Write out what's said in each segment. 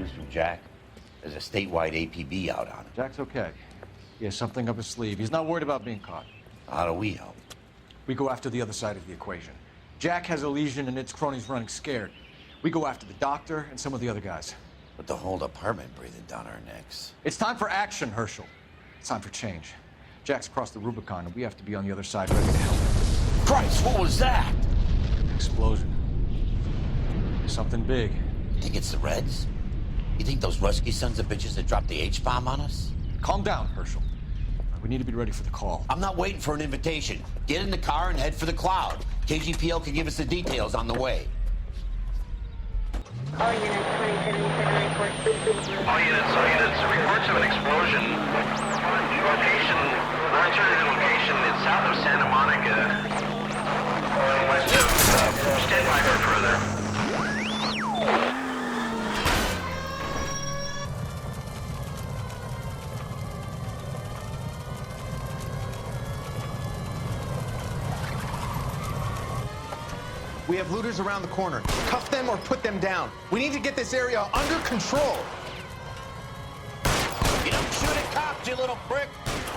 news from Jack? There's a statewide APB out on him. Jack's okay. He has something up his sleeve. He's not worried about being caught. How do we help? We go after the other side of the equation. Jack has a legion and its cronies running scared. We go after the doctor and some of the other guys. With the whole department breathing down our necks. It's time for action, Herschel. It's time for change. Jack's crossed the Rubicon, and we have to be on the other side ready to help him. Christ, what was that? An explosion. Something big. You think it's the Reds? You think those Rusky sons of bitches that dropped the H-bomb on us? Calm down, Herschel. We need to be ready for the call. I'm not waiting for an invitation. Get in the car and head for the cloud. KGPL can give us the details on the way. All units, 2077 report. All units, reports of an explosion. Location, alternative location is south of Santa Monica. West of, stand by for further. We have looters around the corner. Cuff them or put them down. We need to get this area under control. You don't shoot at cops, you little prick.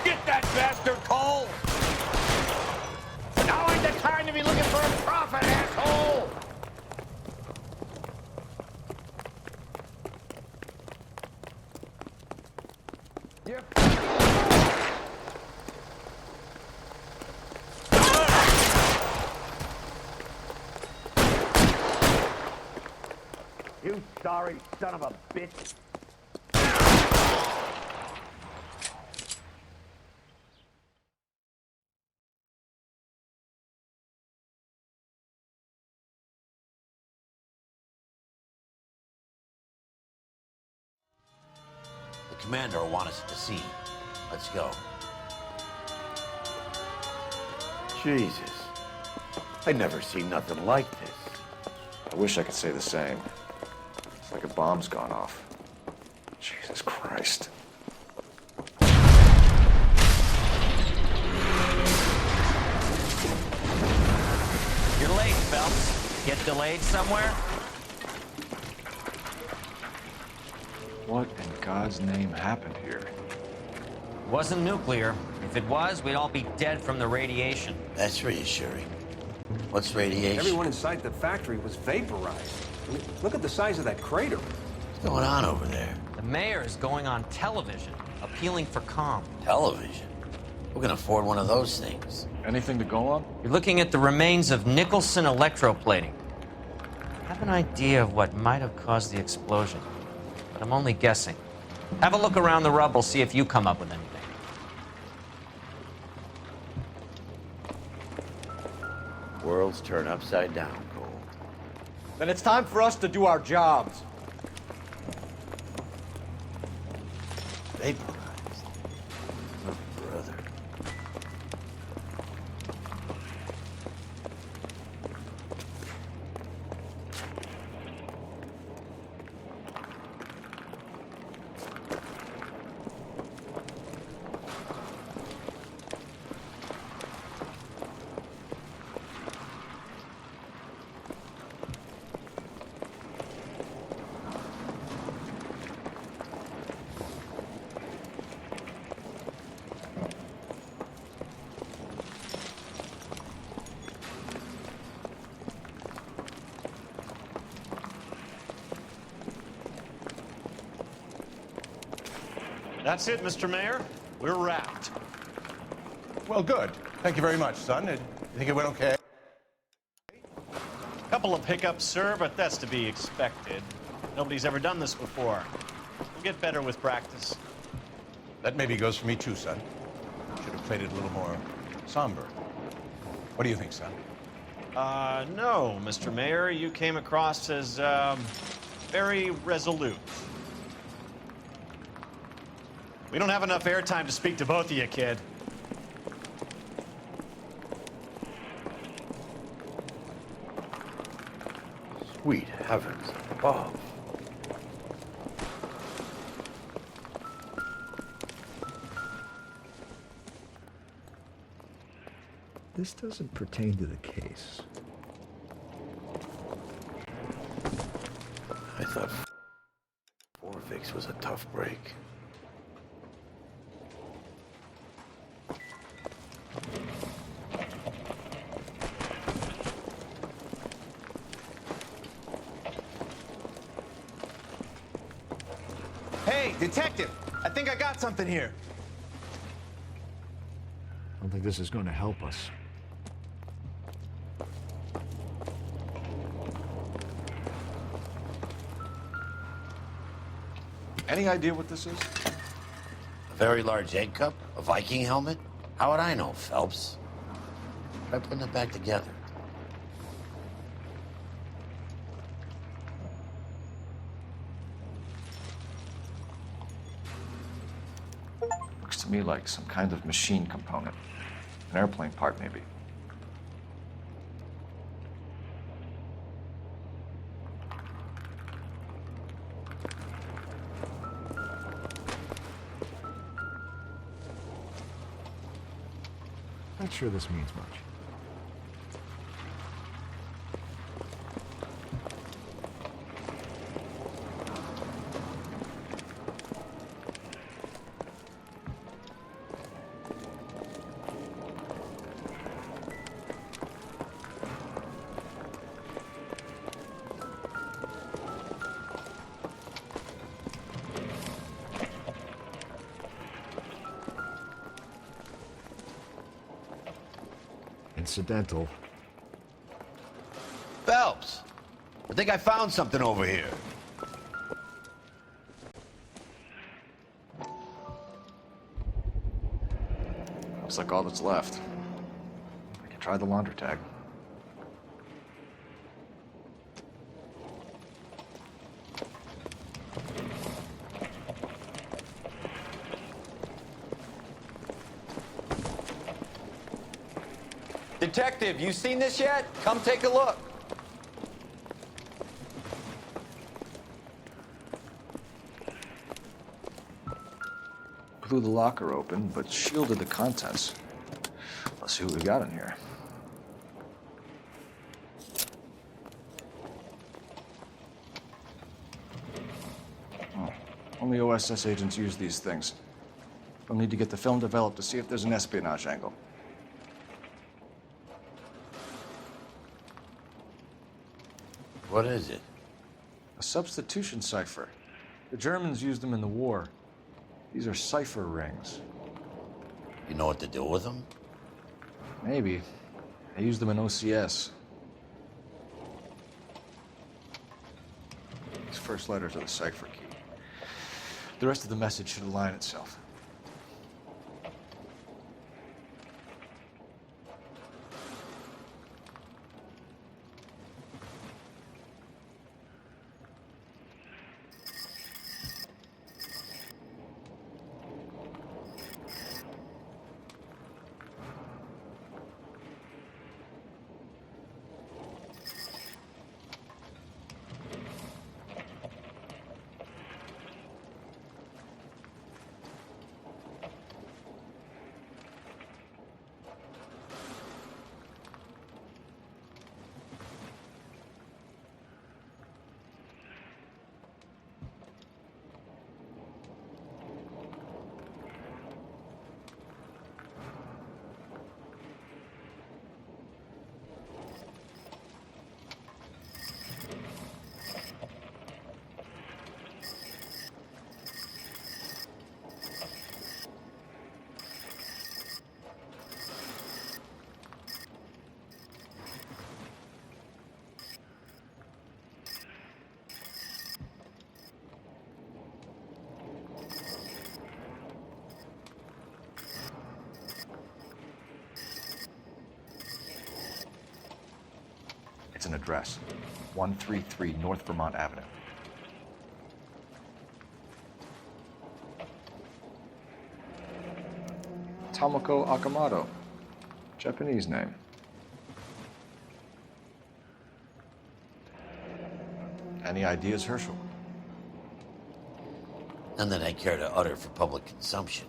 Get that bastard cold. Now ain't the time to be looking for a profit, asshole. You sorry son of a bitch. The commander will want us at the scene. Let's go. Jesus. I'd never seen nothing like this. I wish I could say the same. It's like a bomb's gone off. Jesus Christ. You're late, Phelps. Get delayed somewhere? What in God's name happened here? Wasn't nuclear. If it was, we'd all be dead from the radiation. That's reassuring. What's radiation? Everyone inside the factory was vaporized. I mean, look at the size of that crater. What's going on over there? The mayor is going on television, appealing for calm. Television? Who can afford one of those things? Anything to go on? You're looking at the remains of Nicholson electroplating. I have an idea of what might have caused the explosion, but I'm only guessing. Have a look around the rubble, see if you come up with anything. Worlds turn upside down, Cole. Then it's time for us to do our jobs. Vaporized. Oh, brother. That's it, Mr. Mayor. We're wrapped. Well, good. Thank you very much, son. You think it went okay? Couple of hiccups, sir, but that's to be expected. Nobody's ever done this before. We'll get better with practice. That maybe goes for me too, son. Should have played it a little more somber. What do you think, son? No, Mr. Mayor. You came across as, very resolute. We don't have enough airtime to speak to both of you, kid. Sweet heavens above. This doesn't pertain to the case. I thought weeks was a tough break. Hey, detective! I think I got something here. I don't think this is going to help us. Any idea what this is? A very large egg cup? A Viking helmet? How would I know, Phelps? Try putting it back together. Looks to me like some kind of machine component. An airplane part, maybe. Not sure this means much. Incidental. Phelps! I think I found something over here. Looks like all that's left. I can try the laundry tag. Detective, you seen this yet? Come take a look. Blew the locker open, but shielded the contents. Let's see what we got in here. Oh, only OSS agents use these things. We'll need to get the film developed to see if there's an espionage angle. What is it? A substitution cipher. The Germans used them in the war. These are cipher rings. You know what to do with them? Maybe. They used them in OCS. These first letters are the cipher key. The rest of the message should align itself. It's an address. 133 North Vermont Avenue. Tomoko Akamoto. Japanese name. Any ideas, Herschel? None that I care to utter for public consumption.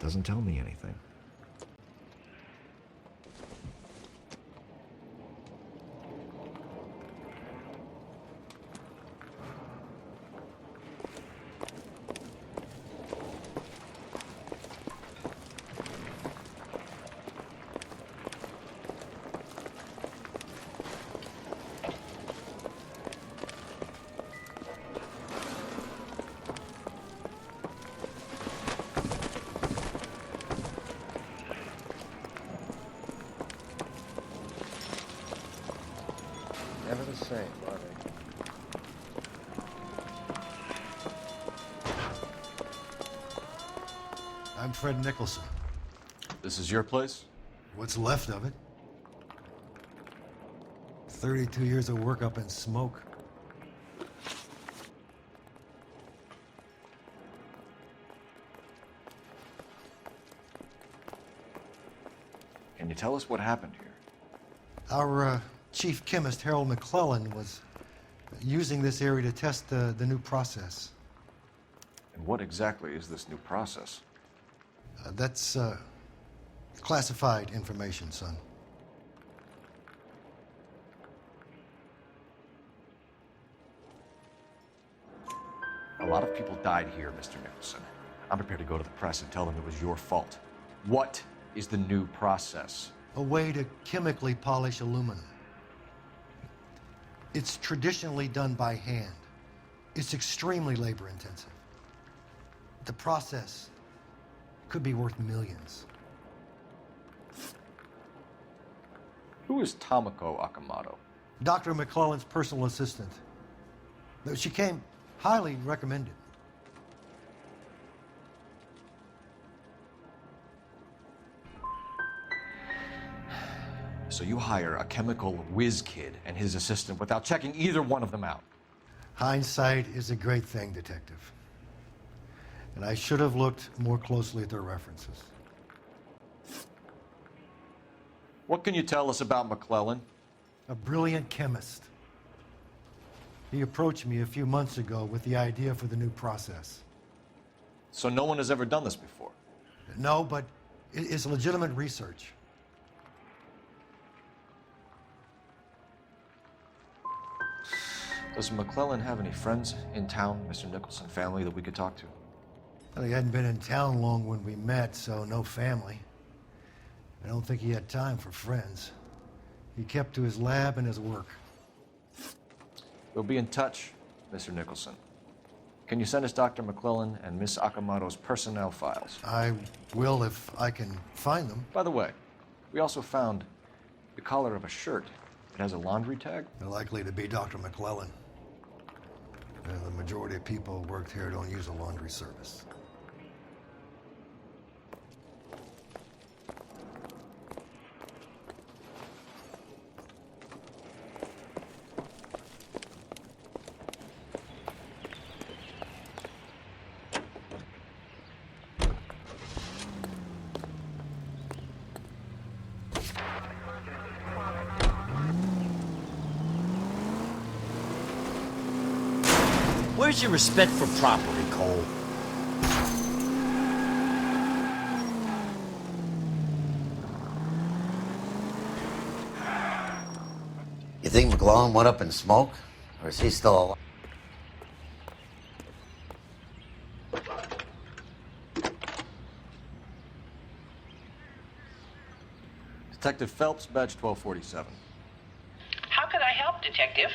Doesn't tell me anything. Never the same, are they? I'm Fred Nicholson. This is your place? What's left of it? 32 years of work up in smoke. Can you tell us what happened here? Our chief chemist, Harold McClellan, was using this area to test the new process. And what exactly is this new process? That's classified information, son. A lot of people died here, Mr. Nicholson. I'm prepared to go to the press and tell them it was your fault. What is the new process? A way to chemically polish aluminum. It's traditionally done by hand. It's extremely labor intensive. The process could be worth millions. Who is Tomoko Akamoto? Dr. McClellan's personal assistant. She came highly recommended. So you hire a chemical whiz kid and his assistant without checking either one of them out. Hindsight is a great thing, Detective. And I should have looked more closely at their references. What can you tell us about McClellan? A brilliant chemist. He approached me a few months ago with the idea for the new process. So no one has ever done this before? No, but it's legitimate research. Does McClellan have any friends in town, Mr. Nicholson family, that we could talk to? Well, he hadn't been in town long when we met, so no family. I don't think he had time for friends. He kept to his lab and his work. We'll be in touch, Mr. Nicholson. Can you send us Dr. McClellan and Miss Akamoto's personnel files? I will if I can find them. By the way, we also found the collar of a shirt. It has a laundry tag. They're likely to be Dr. McClellan. The majority of people who worked here don't use a laundry service. Where's your respect for property, Cole? You think McClellan went up in smoke? Or is he still alive? Detective Phelps, badge 1247. How could I help, Detective?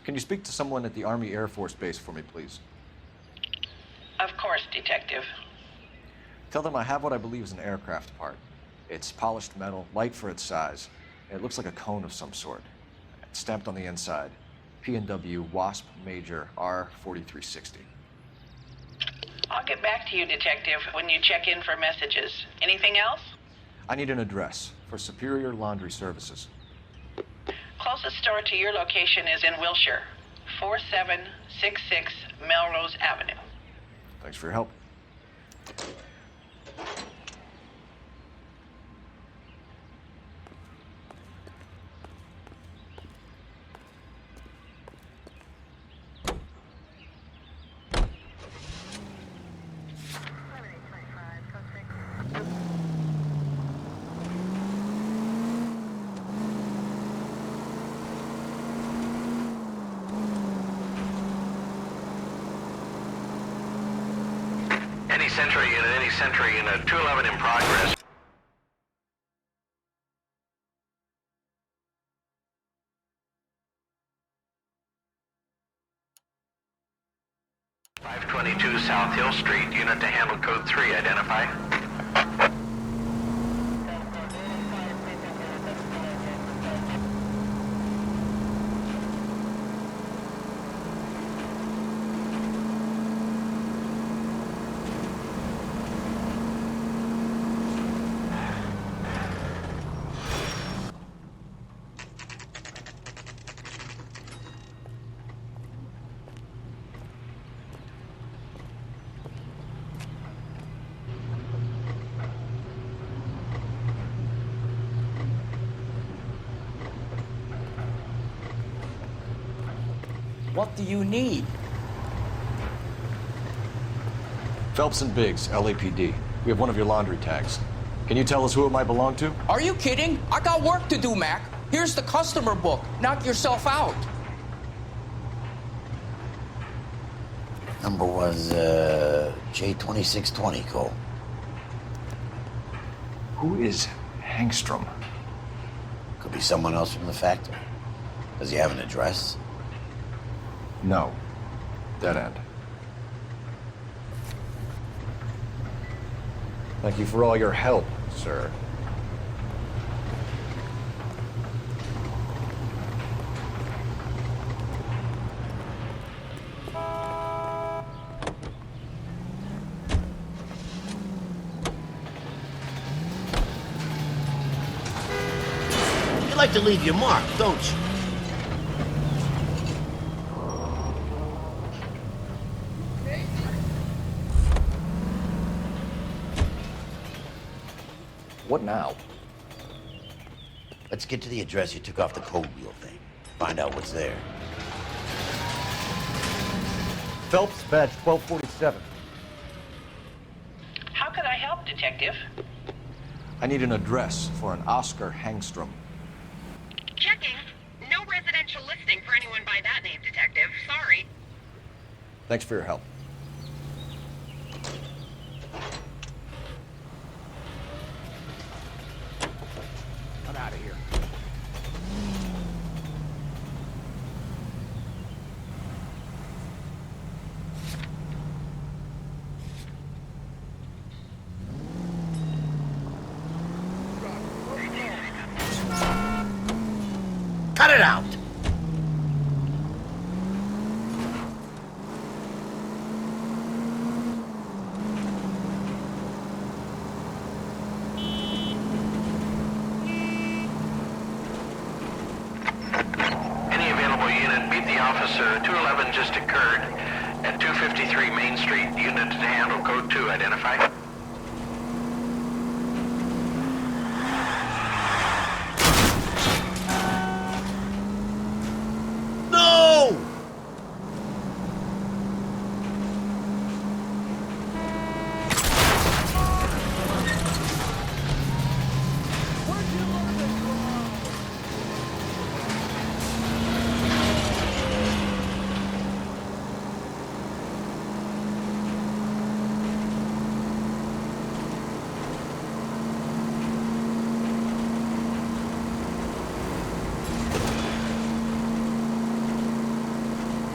Can you speak to someone at the Army Air Force Base for me, please? Of course, Detective. Tell them I have what I believe is an aircraft part. It's polished metal, light for its size. It looks like a cone of some sort. It's stamped on the inside. P&W Wasp Major R4360. I'll get back to you, Detective, when you check in for messages. Anything else? I need an address for Superior Laundry Services. Closest store to your location is in Wilshire, 4766 Melrose Avenue. Thanks for your help. Sentry unit, 211 in progress. .522 South Hill Street, unit to handle code 3, identify. What do you need? Phelps and Biggs, LAPD. We have one of your laundry tags. Can you tell us who it might belong to? Are you kidding? I got work to do, Mac. Here's the customer book. Knock yourself out. Number was J2620, Cole. Who is Hangstrom? Could be someone else from the factory. Does he have an address? No. Dead end. Thank you for all your help, sir. You like to leave your mark, don't you? What now? Let's get to the address you took off the code wheel thing. Find out what's there. Phelps, badge 1247. How can I help, Detective? I need an address for an Oscar Hangstrom. Checking. No residential listing for anyone by that name, Detective. Sorry. Thanks for your help. I'm out of here. Cut it out! Any available unit, meet the officer. 211 just occurred at 253 Main Street, unit to handle code 2, identify. No!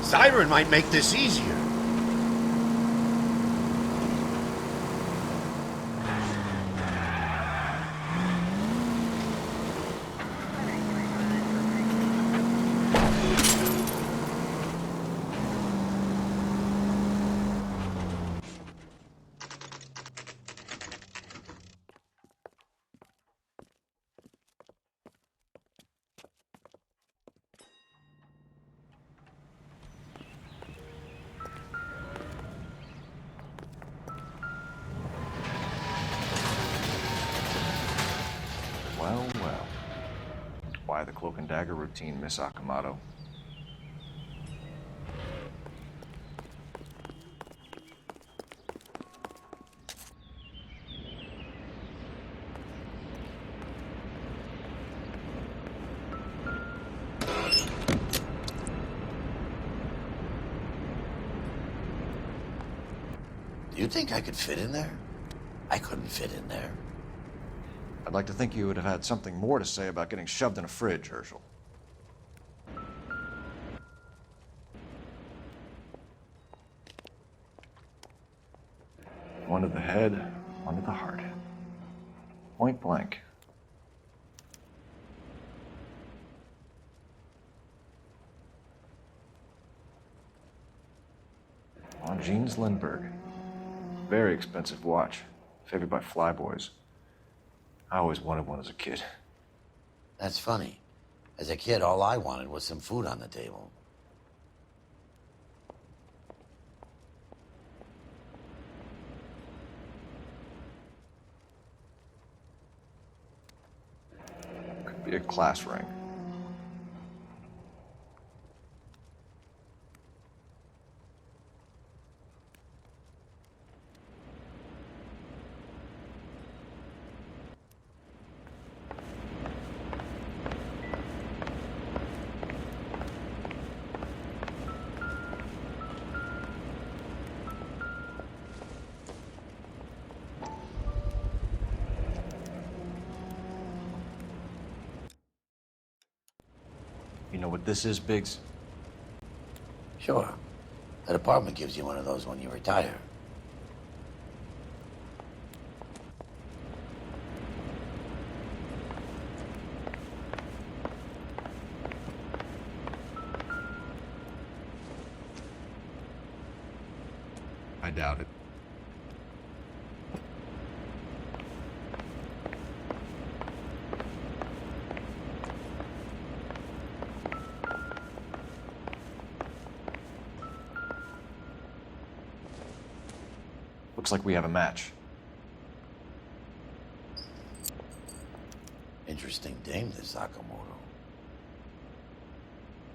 Siren might make this easier. Well, well. Why the cloak and dagger routine, Miss Akamoto? Do you think I could fit in there? I couldn't fit in there. I'd like to think you would have had something more to say about getting shoved in a fridge, Herschel. One to the head, one to the heart. Point blank. Longines Lindbergh. Very expensive watch. Favored by flyboys. I always wanted one as a kid. That's funny. As a kid, all I wanted was some food on the table. Could be a class ring. You know what this is, Biggs? Sure. The department gives you one of those when you retire. I doubt it. Looks like we have a match. Interesting dame, this Sakamoto.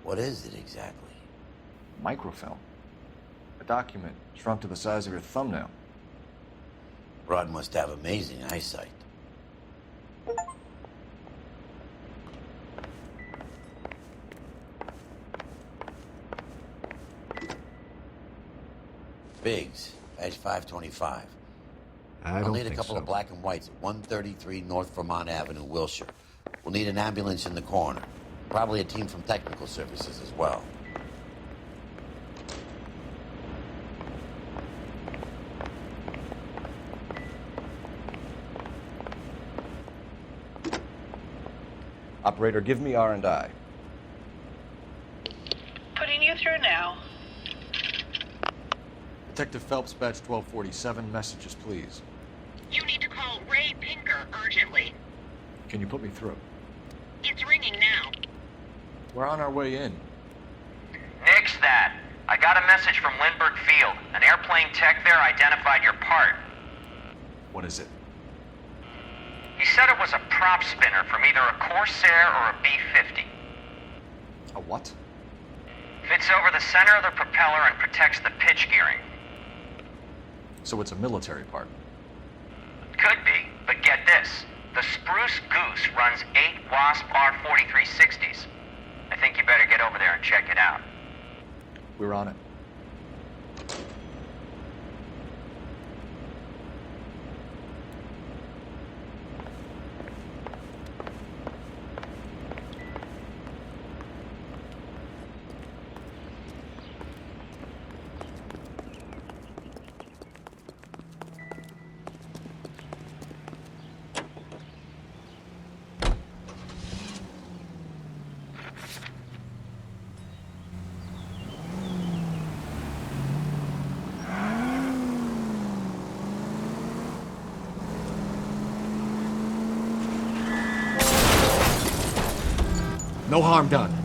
What is it exactly? Microfilm. A document shrunk to the size of your thumbnail. Broad must have amazing eyesight. Biggs, badge 525. I'll need a couple of black and whites at 133 North Vermont Avenue, Wilshire. We'll need an ambulance in the corner. Probably a team from technical services as well. Operator, give me R&I. Putting you through now. Detective Phelps, badge 1247, messages, please. You need to call Ray Pinker urgently. Can you put me through? It's ringing now. We're on our way in. Nix that. I got a message from Lindbergh Field. An airplane tech there identified your part. What is it? He said it was a prop spinner from either a Corsair or a B-50. A what? Fits over the center of the propeller and protects the pitch gearing. So it's a military part. Could be, but get this. The Spruce Goose runs 8 Wasp R-4360s. I think you better get over there and check it out. We're on it. No harm done.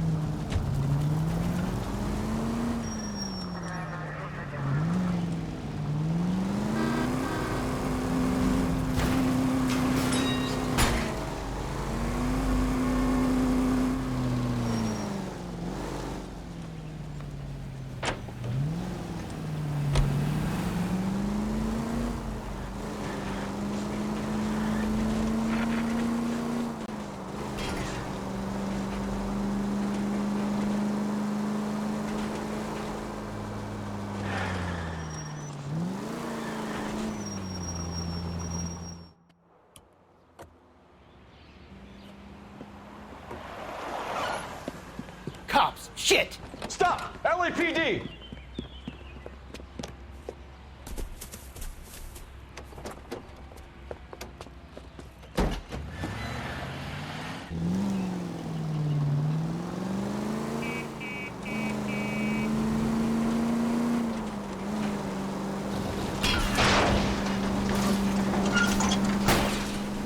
Shit! Stop! LAPD!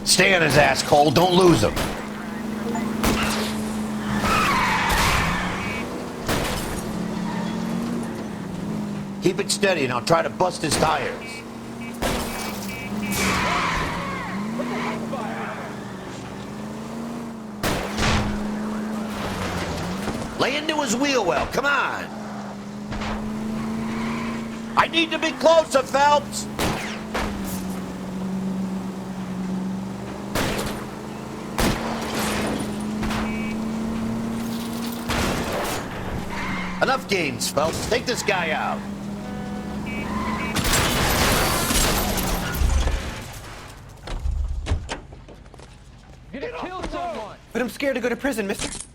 Stay on his ass, Cole. Don't lose him. Keep it steady and I'll try to bust his tires. Lay into his wheel well. Come on. I need to be closer, Phelps. Enough games, Phelps. Take this guy out. You're gonna kill someone! But I'm scared to go to prison, mister.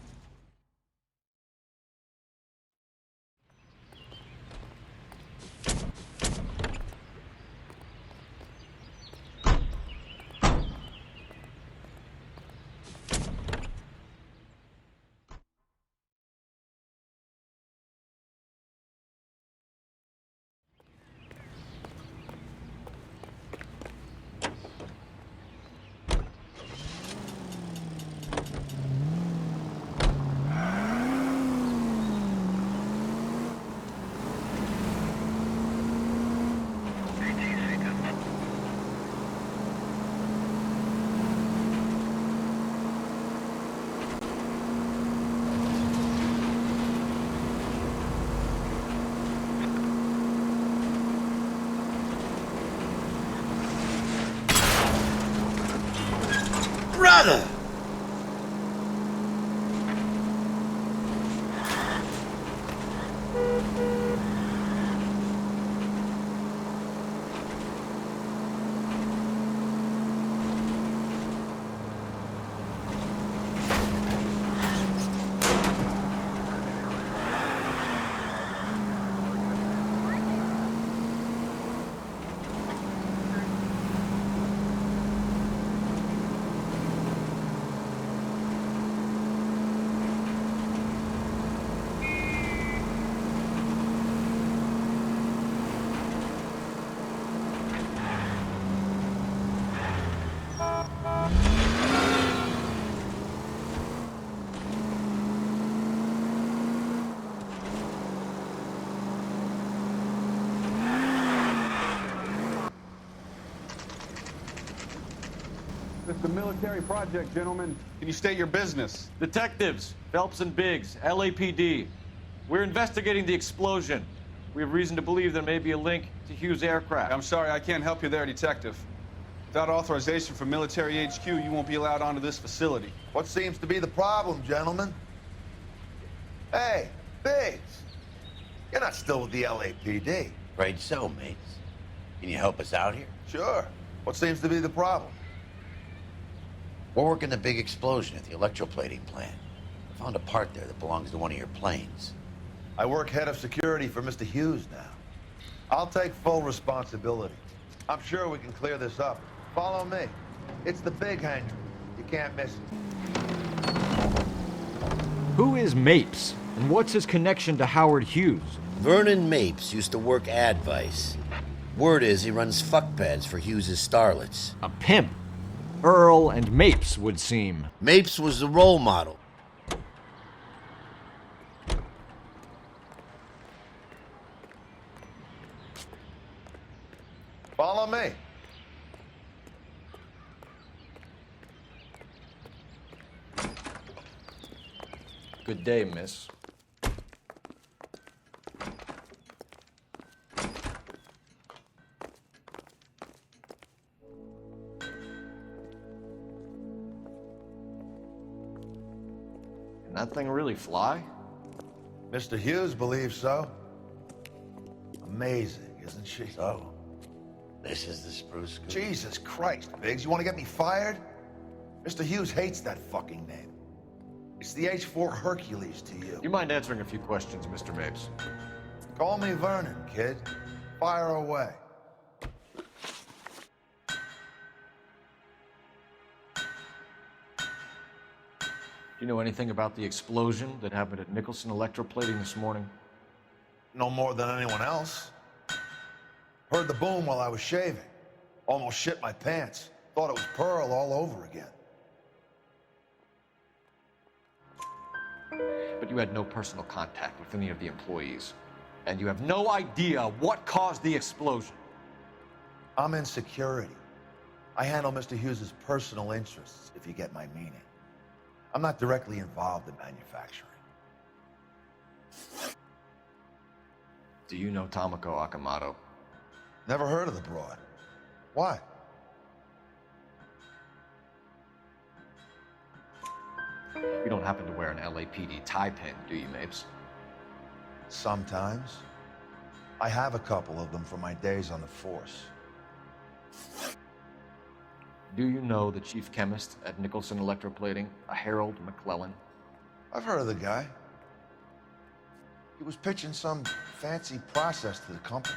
Brother! It's a military project, gentlemen. Can you state your business? Detectives, Phelps and Biggs, LAPD. We're investigating the explosion. We have reason to believe there may be a link to Hughes' aircraft. I'm sorry, I can't help you there, Detective. Without authorization from military HQ, you won't be allowed onto this facility. What seems to be the problem, gentlemen? Hey, Biggs. You're not still with the LAPD. Afraid so, mates. Can you help us out here? Sure. What seems to be the problem? We're working the big explosion at the electroplating plant. I found a part there that belongs to one of your planes. I work head of security for Mr. Hughes now. I'll take full responsibility. I'm sure we can clear this up. Follow me. It's the big hangar. You can't miss it. Who is Mapes, and what's his connection to Howard Hughes? Vernon Mapes used to work Advice. Word is he runs fuck pads for Hughes' starlets. A pimp. Earl and Mapes would seem. Mapes was the role model. Follow me. Good day, miss. Can that thing really fly? Mr. Hughes believes so. Amazing, isn't she? So, this is the spruce scoop. Jesus Christ, Biggs, you want to get me fired? Mr. Hughes hates that fucking name. It's the H-4 Hercules to you. You mind answering a few questions, Mr. Mapes? Call me Vernon, kid. Fire away. Do you know anything about the explosion that happened at Nicholson Electroplating this morning? No more than anyone else. Heard the boom while I was shaving. Almost shit my pants. Thought it was Pearl all over again. But you had no personal contact with any of the employees. And you have no idea what caused the explosion. I'm in security. I handle Mr. Hughes's personal interests, if you get my meaning. I'm not directly involved in manufacturing. Do you know Tomoko Akamoto? Never heard of the broad. Why? You don't happen to wear an LAPD tie pin, do you, Mapes? Sometimes. I have a couple of them from my days on the force. Do you know the chief chemist at Nicholson Electroplating, a Harold McClellan? I've heard of the guy. He was pitching some fancy process to the company.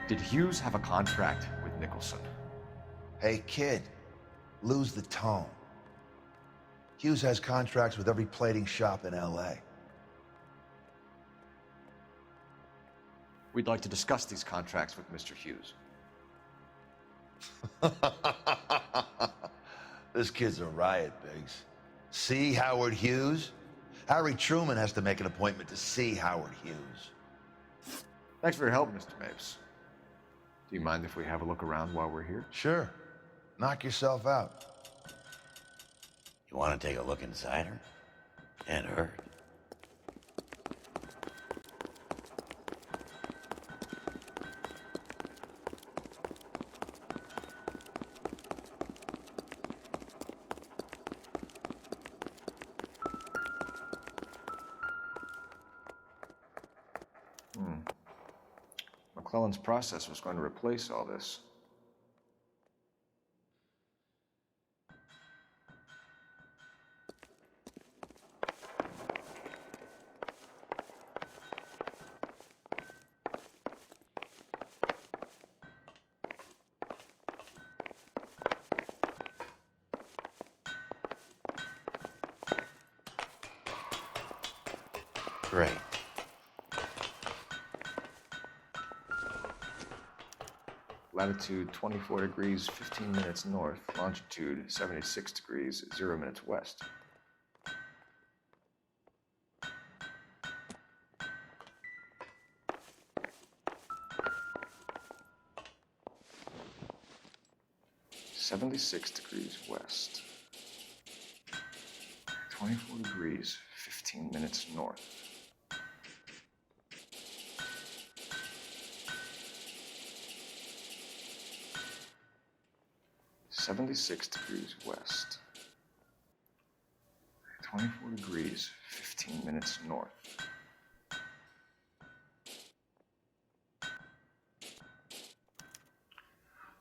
Did Hughes have a contract with Nicholson? Hey, kid, lose the tone. Hughes has contracts with every plating shop in L.A. We'd like to discuss these contracts with Mr. Hughes. This kid's a riot, Biggs. See Howard Hughes? Harry Truman has to make an appointment to see Howard Hughes. Thanks for your help, Mr. Mapes. Do you mind if we have a look around while we're here? Sure. Knock yourself out. You want to take a look inside her? And her? McClellan's process was going to replace all this. Great. Latitude 24 degrees, 15 minutes north. Longitude 76 degrees, 0 minutes west. (76°W). 24 degrees, 15 minutes north. (76°W). 24 degrees, 15 minutes north.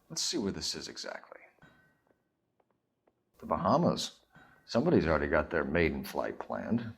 Let's see where this is exactly. The Bahamas. Somebody's already got their maiden flight planned.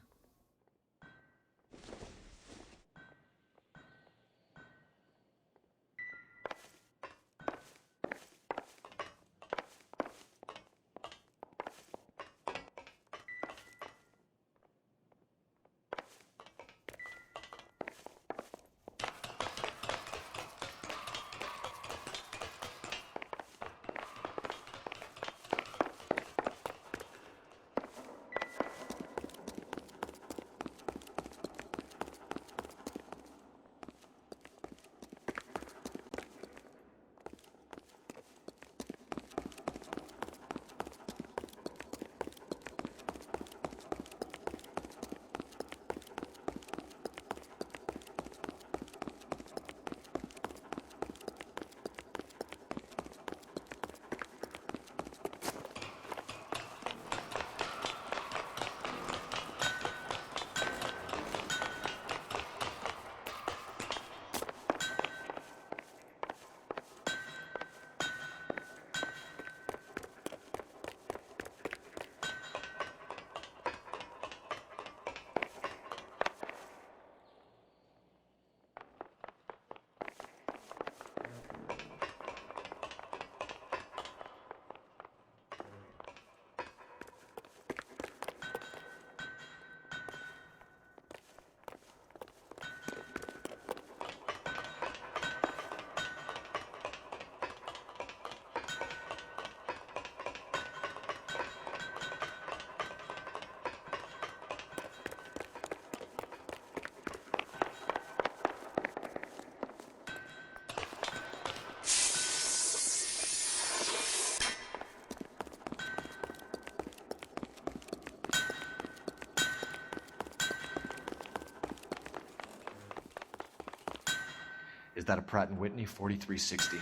Is that a Pratt & Whitney 4360?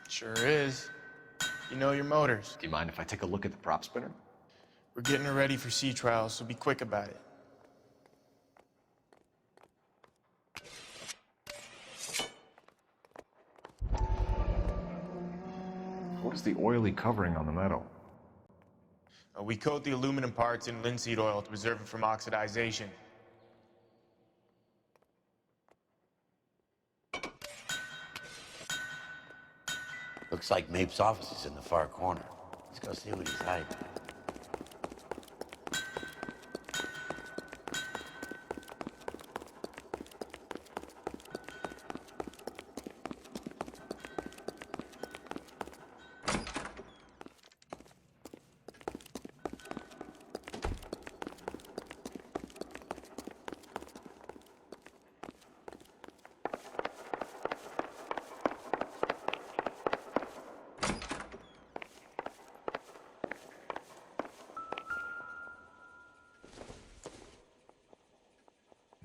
Sure is. You know your motors. Do you mind if I take a look at the prop spinner? We're getting her ready for sea trials, so be quick about it. What is the oily covering on the metal? We coat the aluminum parts in linseed oil to preserve it from oxidization. Looks like Mapes' office is in the far corner. Let's go see what he's hiding.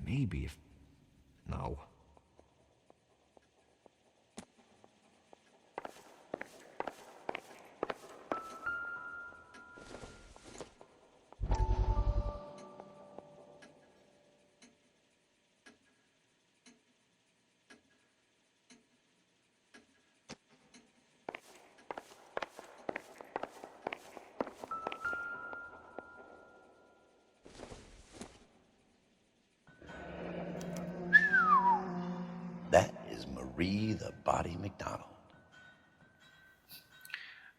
Maybe if... No. That is Marie the Body McDonald.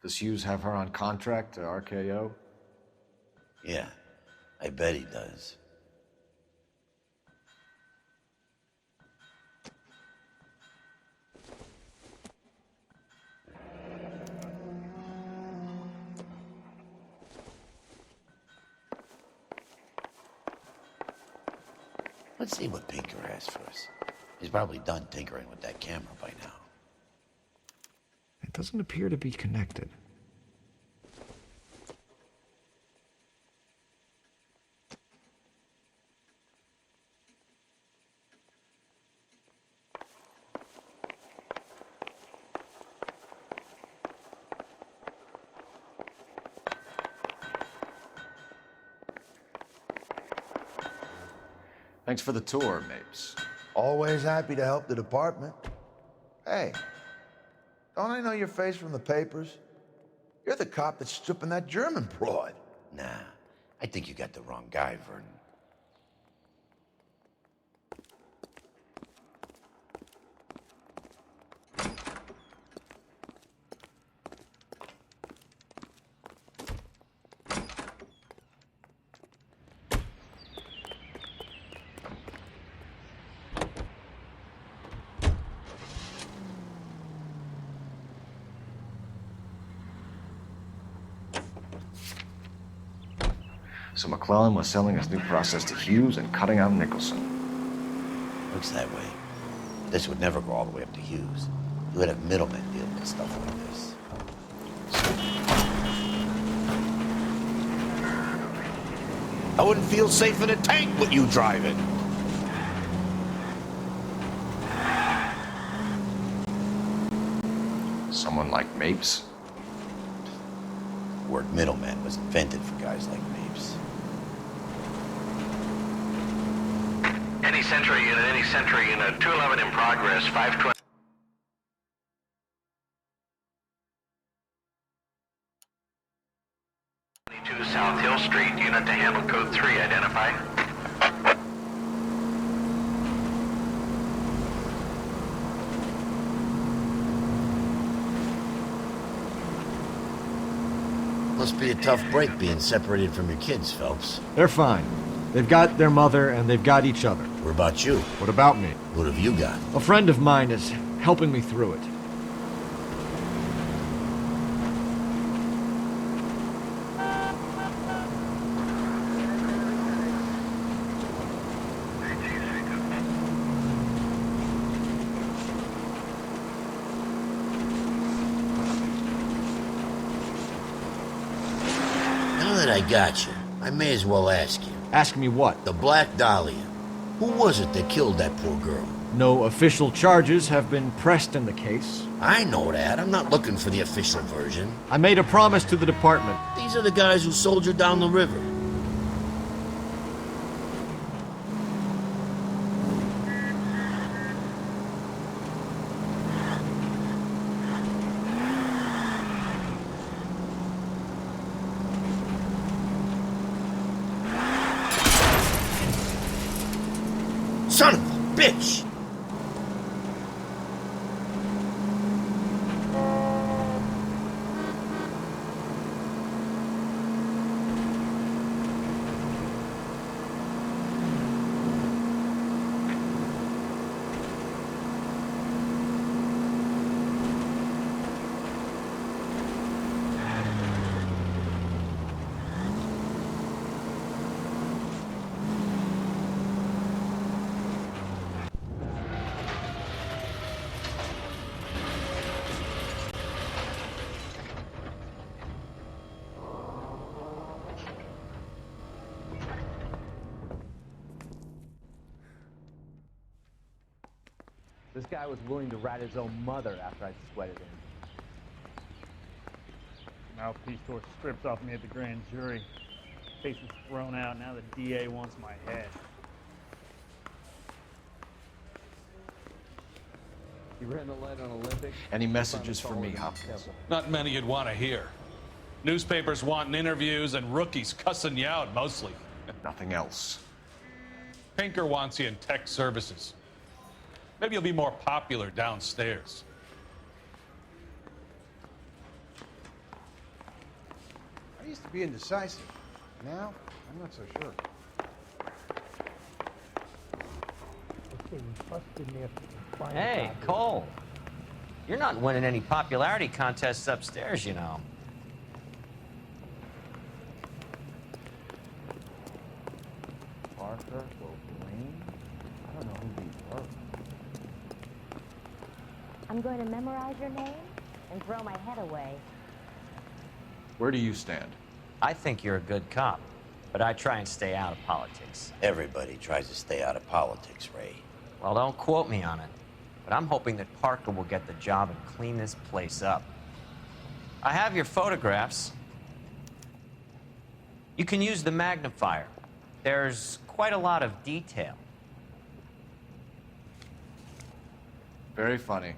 Does Hughes have her on contract to RKO? Yeah, I bet he does. Let's see what Pinker has for us. He's probably done tinkering with that camera by now. It doesn't appear to be connected. Thanks for the tour, Mapes. Always happy to help the department. Hey, don't I know your face from the papers? You're the cop that's stripping that German broad. Nah, I think you got the wrong guy, Vernon. So McClellan was selling his new process to Hughes and cutting out Nicholson. Looks that way. This would never go all the way up to Hughes. You would have middlemen dealing with stuff like this. I wouldn't feel safe in a tank with you driving. Someone like Mapes? The word middleman was invented for guys like Mapes. Any Sentry unit, 211 in progress, 520. South Hill Street, unit to handle code 3, identify. Must be a tough break being separated from your kids, Phelps. They're fine. They've got their mother and they've got each other. What about you? What about me? What have you got? A friend of mine is helping me through it. Now that I got you, I may as well ask you. Ask me what? The Black Dahlia. Who was it that killed that poor girl? No official charges have been pressed in the case. I know that. I'm not looking for the official version. I made a promise to the department. These are the guys who soldiered down the river. Son of a bitch! This guy was willing to rat his own mother after I sweated him. Mouthpiece tore strips off me at the grand jury. Face was thrown out. Now the DA wants my head. You ran the light on Olympics? Any messages for me, Hopkins? Not many you'd want to hear. Newspapers wanting interviews and rookies cussing you out, mostly. Nothing else. Pinker wants you in tech services. Maybe you'll be more popular downstairs. I used to be indecisive. Now, I'm not so sure. Hey, Cole. You're not winning any popularity contests upstairs, you know. Parker or Blaine? I don't know who these are. I'm going to memorize your name and throw my head away. Where do you stand? I think you're a good cop, but I try and stay out of politics. Everybody tries to stay out of politics, Ray. Well, don't quote me on it, but I'm hoping that Parker will get the job and clean this place up. I have your photographs. You can use the magnifier. There's quite a lot of detail. Very funny.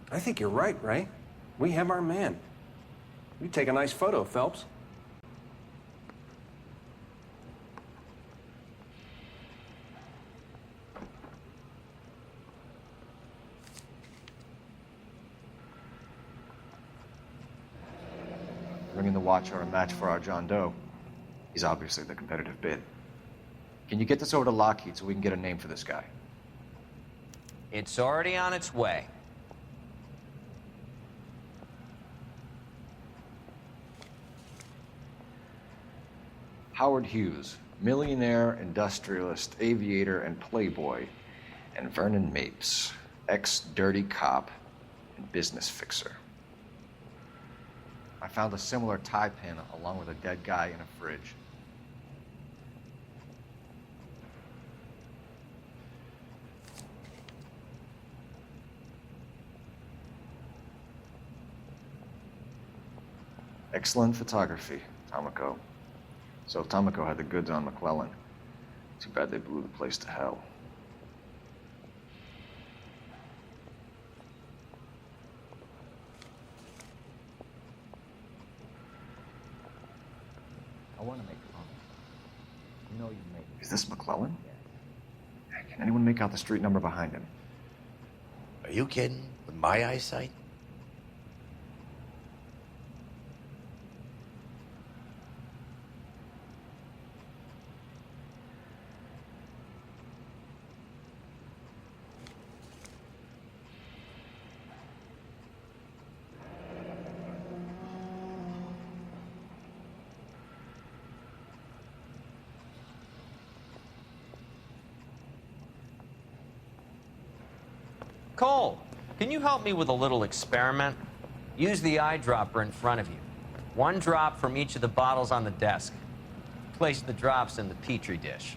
I think you're right, Ray. We have our man. You take a nice photo, Phelps. Bringing the watch are a match for our John Doe. He's obviously the competitive bid. Can you get this over to Lockheed so we can get a name for this guy? It's already on its way. Howard Hughes, millionaire, industrialist, aviator, and playboy, and Vernon Mapes, ex-dirty cop and business fixer. I found a similar tie pin along with a dead guy in a fridge. Excellent photography, Tomoko. So if Tomoko had the goods on McClellan, too bad they blew the place to hell. I want to make a promise. You know you make it. Is this McClellan? Can anyone make out the street number behind him? Are you kidding? With my eyesight? Cole, can you help me with a little experiment? Use the eyedropper in front of you. One drop from each of the bottles on the desk. Place the drops in the Petri dish.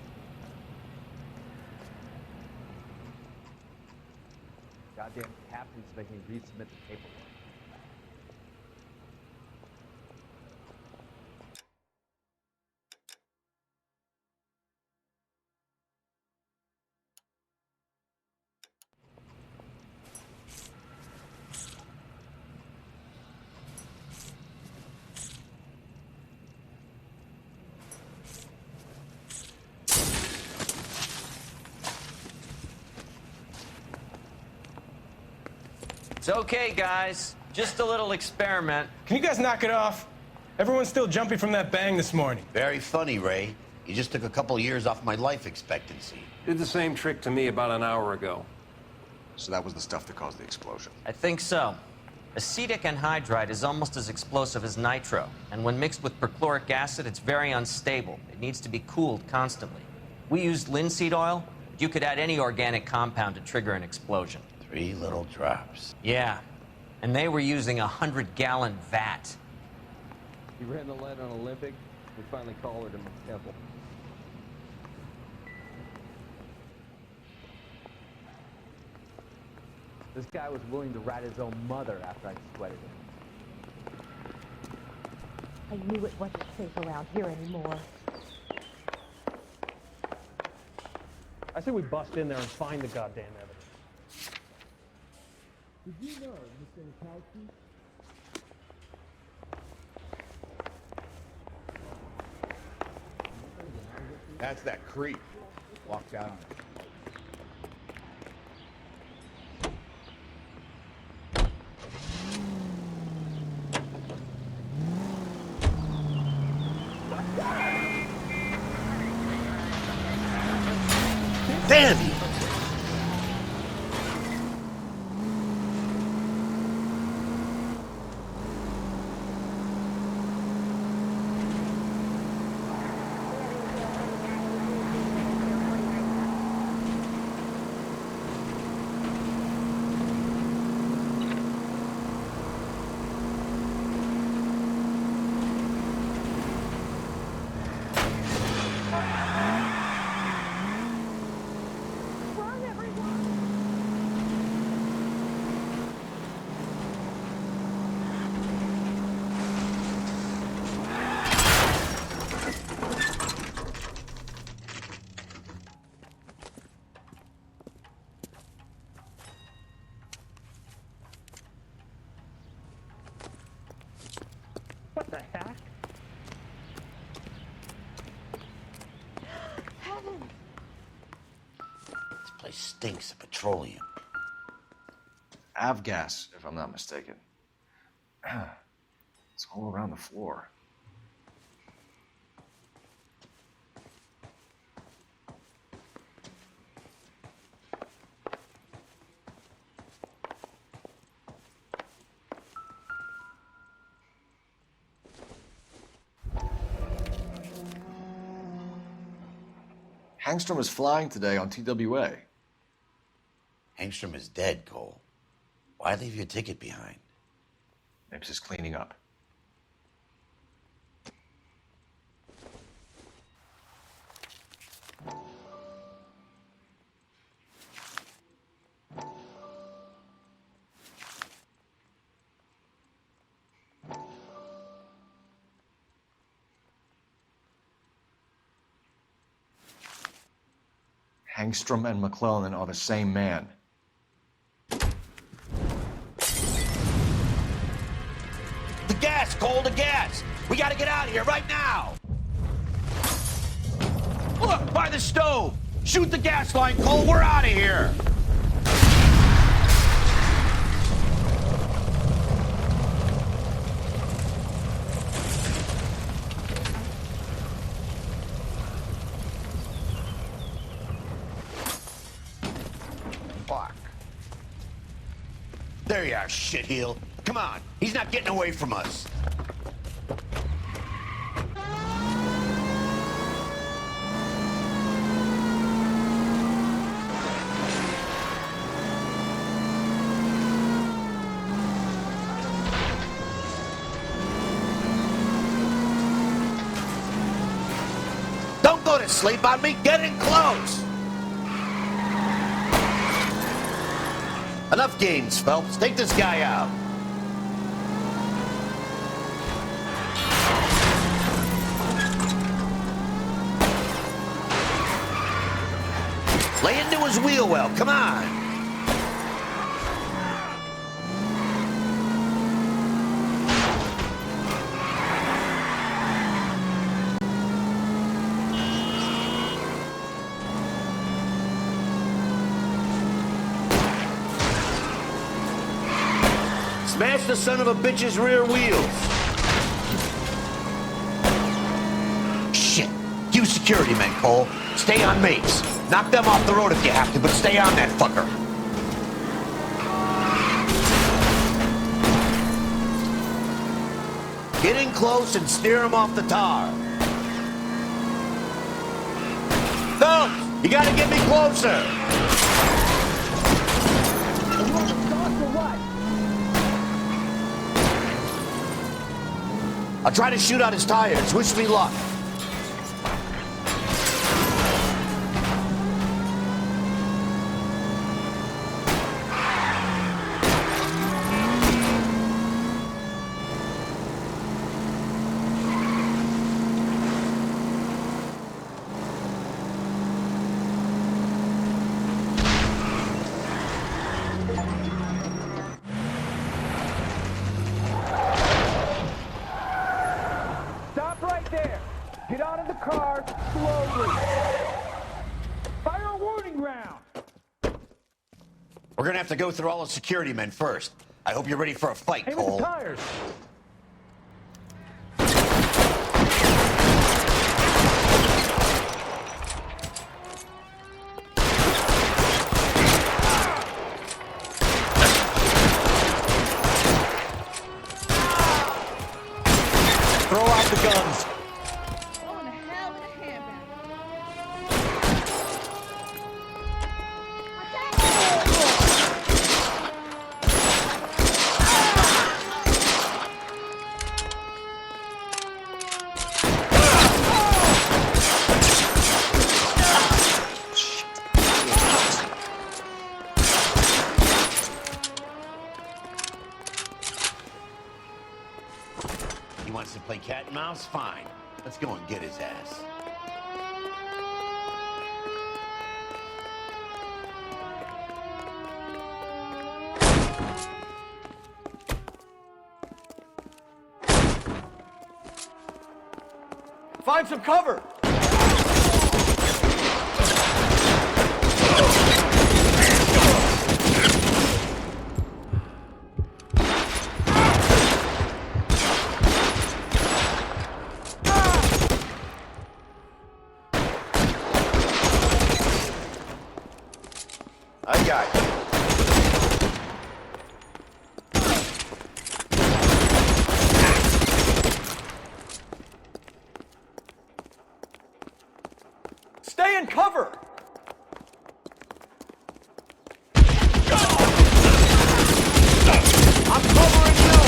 Goddamn captain's making me resubmit the paperwork. It's okay, guys. Just a little experiment. Can you guys knock it off? Everyone's still jumping from that bang this morning. Very funny, Ray. You just took a couple years off my life expectancy. Did the same trick to me about an hour ago. So that was the stuff that caused the explosion? I think so. Acetic anhydride is almost as explosive as nitro, and when mixed with perchloric acid, it's very unstable. It needs to be cooled constantly. We used linseed oil. You could add any organic compound to trigger an explosion. 3 little drops. Yeah, and they were using a 100-gallon vat. He ran the lead on Olympic. We finally collared him at Temple. This guy was willing to rat his own mother after I sweated him. I knew it wasn't safe around here anymore. I say we bust in there and find the goddamn evidence. Did you know, Mr. Nikowski? That's that creep. Walk down there. Damn! What the heck? Heavens! This place stinks of petroleum. Avgas, if I'm not mistaken. It's all around the floor. Hangstrom is flying today on TWA. Hangstrom is dead, Cole. Why leave your ticket behind? Nips is cleaning up. Hangstrom and McClellan are the same man. The gas, Cole, the gas! We gotta get out of here right now! Look, by the stove! Shoot the gas line, Cole, we're out of here! Fuck. There you are, shitheel. Come on, he's not getting away from us. Don't go to sleep on me, get in close! Enough games, Phelps. Take this guy out. Lay into his wheel well. Come on. Smash the son of a bitch's rear wheels. Shit. You security men, Cole. Stay on Mapes. Knock them off the road if you have to, but stay on that fucker. Get in close and steer him off the tar. Phelps, you gotta get me closer. You want to start or what? I'll try to shoot out his tires. Wish me luck. Stop right there. Get out of the car slowly. Fire a warning round. We're gonna have to go through all the security men first. I hope you're ready for a fight, Aim at the Cole. tires. Throw out the guns. Oh, the hell with a handbag. He wants to play cat and mouse? Fine. Let's go and get his ass. Find some cover! I got you. Stay in cover! I'm covering you!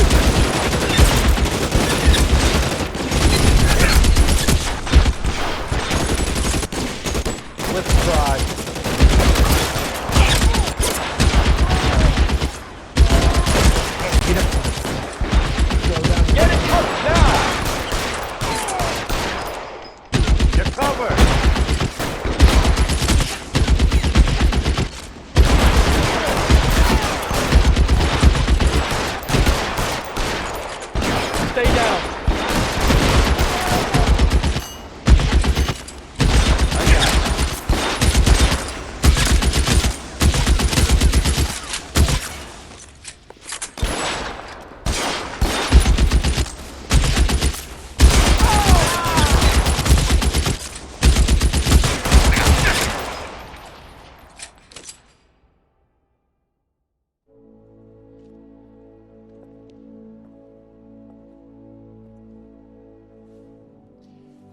Let's try. Get it covered now! You're covered! Stay down.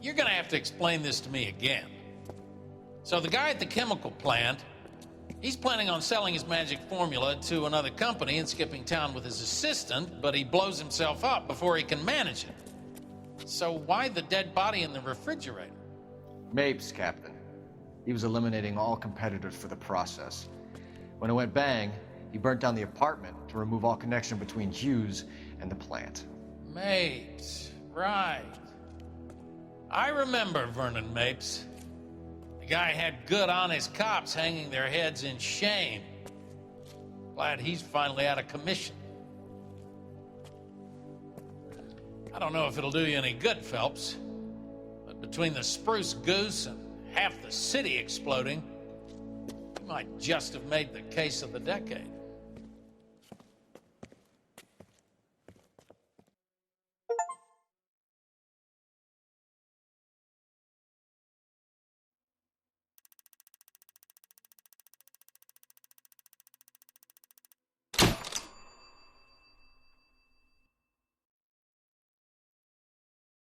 You're gonna have to explain this to me again. So the guy at the chemical plant, he's planning on selling his magic formula to another company and skipping town with his assistant, but he blows himself up before he can manage it. So why the dead body in the refrigerator? Mapes, Captain. He was eliminating all competitors for the process. When it went bang, He burnt down the apartment to remove all connection between Hughes and the plant. Mapes, right. I remember Vernon Mapes. The guy had good, honest cops hanging their heads in shame. Glad he's finally out of commission. I don't know if it'll do you any good, Phelps, but between the Spruce Goose and half the city exploding, you might just have made the case of the decade.